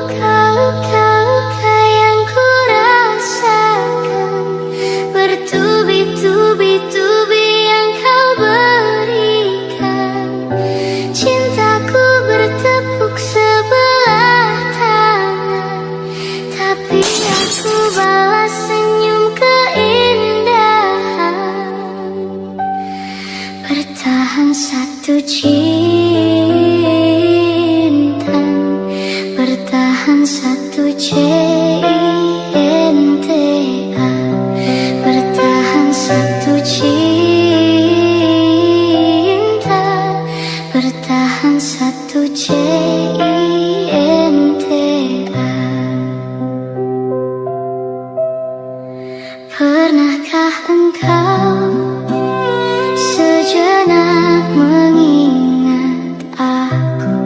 luka-luka yang ku rasakan, bertubi-tubi yang kau berikan. Cintaku bertepuk sebelah tangan, tapi aku balas senyum keindahan. Bertahan satu cinta, bertahan satu cinta, bertahan satu cinta, bertahan satu cinta. Pernahkah engkau sejenak mengingat aku?